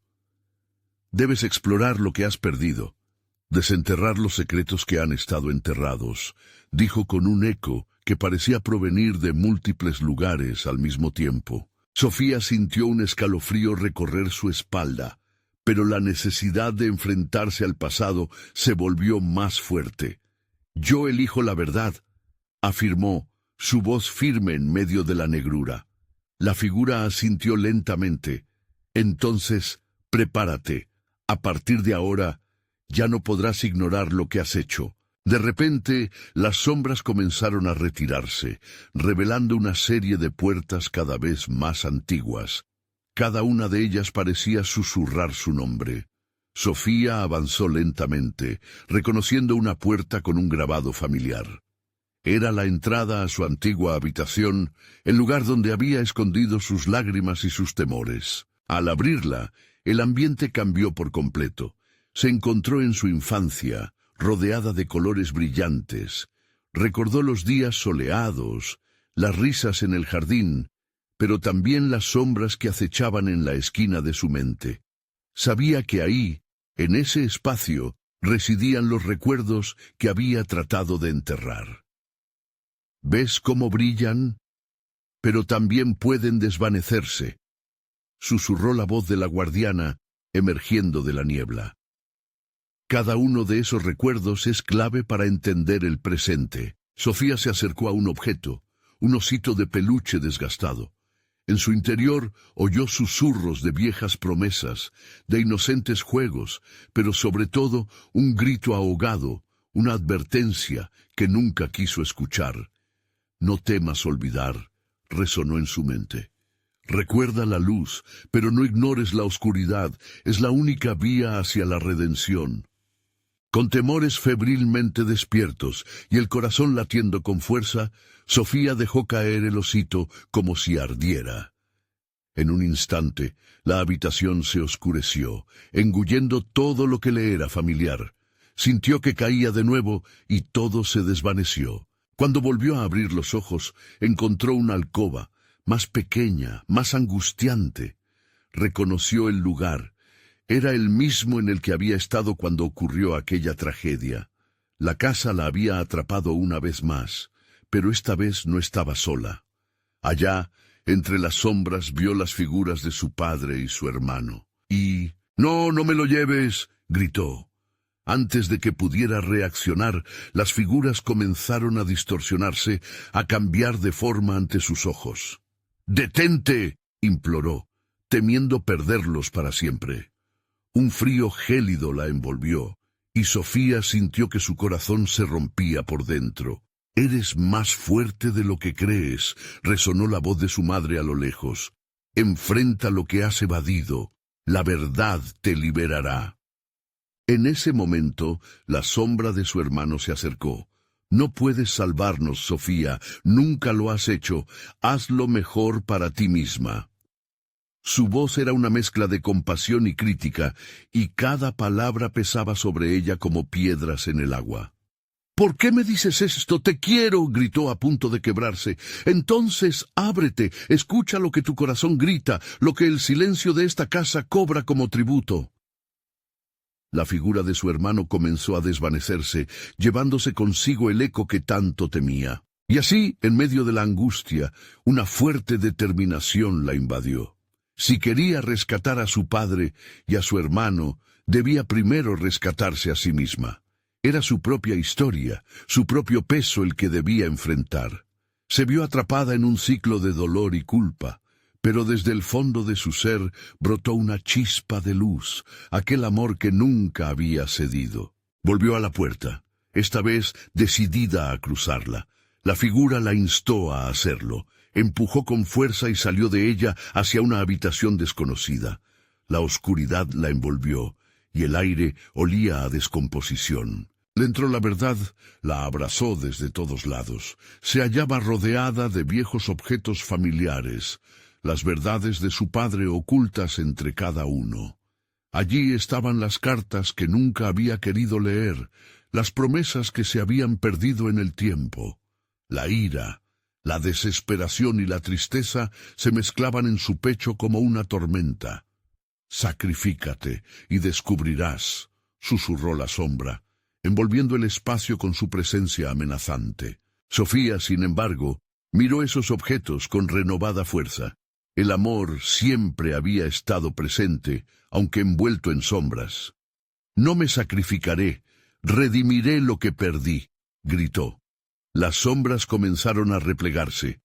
«Debes explorar lo que has perdido», Desenterrar los secretos que han estado enterrados, dijo con un eco que parecía provenir de múltiples lugares al mismo tiempo. Sofía sintió un escalofrío recorrer su espalda, pero la necesidad de enfrentarse al pasado se volvió más fuerte. «Yo elijo la verdad», afirmó, su voz firme en medio de la negrura. La figura asintió lentamente. «Entonces, prepárate. A partir de ahora, ya no podrás ignorar lo que has hecho». De repente, las sombras comenzaron a retirarse, revelando una serie de puertas cada vez más antiguas. Cada una de ellas parecía susurrar su nombre. Sofía avanzó lentamente, reconociendo una puerta con un grabado familiar. Era la entrada a su antigua habitación, el lugar donde había escondido sus lágrimas y sus temores. Al abrirla, el ambiente cambió por completo. Se encontró en su infancia, rodeada de colores brillantes. Recordó los días soleados, las risas en el jardín, pero también las sombras que acechaban en la esquina de su mente. Sabía que ahí, en ese espacio, residían los recuerdos que había tratado de enterrar. «¿Ves cómo brillan? Pero también pueden desvanecerse», susurró la voz de la guardiana, emergiendo de la niebla. Cada uno de esos recuerdos es clave para entender el presente. Sofía se acercó a un objeto, un osito de peluche desgastado. En su interior oyó susurros de viejas promesas, de inocentes juegos, pero sobre todo un grito ahogado, una advertencia que nunca quiso escuchar. «No temas olvidar», resonó en su mente. «Recuerda la luz, pero no ignores la oscuridad, es la única vía hacia la redención». Con temores febrilmente despiertos y el corazón latiendo con fuerza, Sofía dejó caer el osito como si ardiera. En un instante, la habitación se oscureció, engullendo todo lo que le era familiar. Sintió que caía de nuevo y todo se desvaneció. Cuando volvió a abrir los ojos, encontró una alcoba, más pequeña, más angustiante. Reconoció el lugar. Era el mismo en el que había estado cuando ocurrió aquella tragedia. La casa la había atrapado una vez más, pero esta vez no estaba sola. Allá, entre las sombras, vio las figuras de su padre y su hermano. Y «¡No, no me lo lleves!», gritó. Antes de que pudiera reaccionar, las figuras comenzaron a distorsionarse, a cambiar de forma ante sus ojos. «¡Detente!», imploró, temiendo perderlos para siempre. Un frío gélido la envolvió, y Sofía sintió que su corazón se rompía por dentro. «Eres más fuerte de lo que crees», resonó la voz de su madre a lo lejos. «Enfrenta lo que has evadido. La verdad te liberará». En ese momento, la sombra de su hermano se acercó. «No puedes salvarnos, Sofía, nunca lo has hecho. Haz lo mejor para ti misma». Su voz era una mezcla de compasión y crítica, y cada palabra pesaba sobre ella como piedras en el agua. «¿Por qué me dices esto? Te quiero», gritó a punto de quebrarse. «Entonces ábrete, escucha lo que tu corazón grita, lo que el silencio de esta casa cobra como tributo». La figura de su hermano comenzó a desvanecerse, llevándose consigo el eco que tanto temía. Y así, en medio de la angustia, una fuerte determinación la invadió. Si quería rescatar a su padre y a su hermano, debía primero rescatarse a sí misma. Era su propia historia, su propio peso el que debía enfrentar. Se vio atrapada en un ciclo de dolor y culpa, pero desde el fondo de su ser brotó una chispa de luz, aquel amor que nunca había cedido. Volvió a la puerta, esta vez decidida a cruzarla. La figura la instó a hacerlo. Empujó con fuerza y salió de ella hacia una habitación desconocida. La oscuridad la envolvió, y el aire olía a descomposición. Le entró la verdad, la abrazó desde todos lados. Se hallaba rodeada de viejos objetos familiares, las verdades de su padre ocultas entre cada uno. Allí estaban las cartas que nunca había querido leer, las promesas que se habían perdido en el tiempo. La ira, la desesperación y la tristeza se mezclaban en su pecho como una tormenta. «Sacrifícate y descubrirás», susurró la sombra, envolviendo el espacio con su presencia amenazante. Sofía, sin embargo, miró esos objetos con renovada fuerza. El amor siempre había estado presente, aunque envuelto en sombras. «No me sacrificaré, redimiré lo que perdí», gritó. Las sombras comenzaron a replegarse.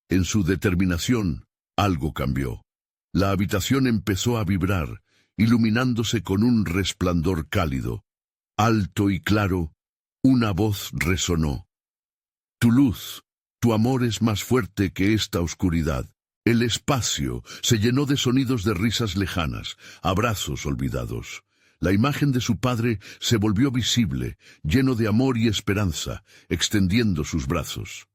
En su determinación, algo cambió. La habitación empezó a vibrar, iluminándose con un resplandor cálido. Alto y claro, una voz resonó. «Tu luz, tu amor es más fuerte que esta oscuridad». El espacio se llenó de sonidos de risas lejanas, abrazos olvidados. La imagen de su padre se volvió visible, lleno de amor y esperanza, extendiendo sus brazos.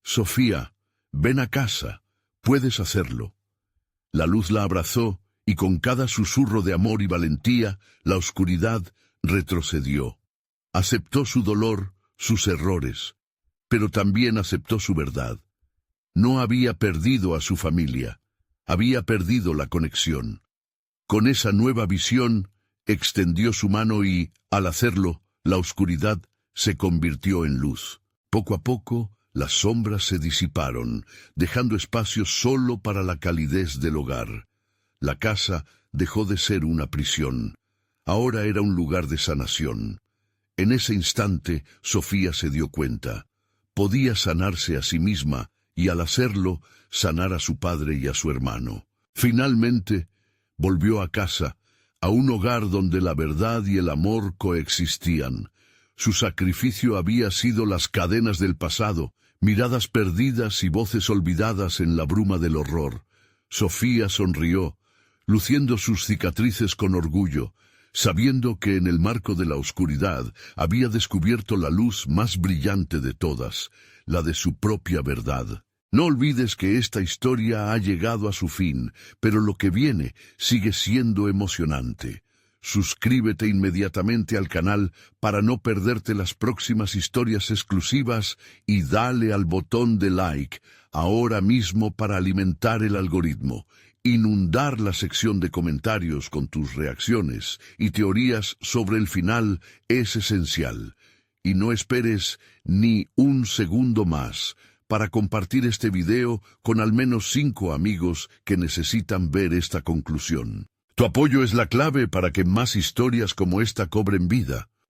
«Sofía, ven a casa, puedes hacerlo». La luz la abrazó, y con cada susurro de amor y valentía, la oscuridad retrocedió. Aceptó su dolor, sus errores, pero también aceptó su verdad. No había perdido a su familia, había perdido la conexión. Con esa nueva visión, extendió su mano y, al hacerlo, la oscuridad se convirtió en luz. Poco a poco, las sombras se disiparon, dejando espacio solo para la calidez del hogar. La casa dejó de ser una prisión. Ahora era un lugar de sanación. En ese instante, Sofía se dio cuenta. Podía sanarse a sí misma y, al hacerlo, sanar a su padre y a su hermano. Finalmente, volvió a casa, a un hogar donde la verdad y el amor coexistían. Su sacrificio había sido las cadenas del pasado, miradas perdidas y voces olvidadas en la bruma del horror. Sofía sonrió, luciendo sus cicatrices con orgullo, sabiendo que en el marco de la oscuridad había descubierto la luz más brillante de todas, la de su propia verdad. No olvides que esta historia ha llegado a su fin, pero lo que viene sigue siendo emocionante. Suscríbete inmediatamente al canal para no perderte las próximas historias exclusivas y dale al botón de like ahora mismo para alimentar el algoritmo. Inundar la sección de comentarios con tus reacciones y teorías sobre el final es esencial. Y no esperes ni un segundo más para compartir este video con al menos 5 amigos que necesitan ver esta conclusión. Tu apoyo es la clave para que más historias como esta cobren vida.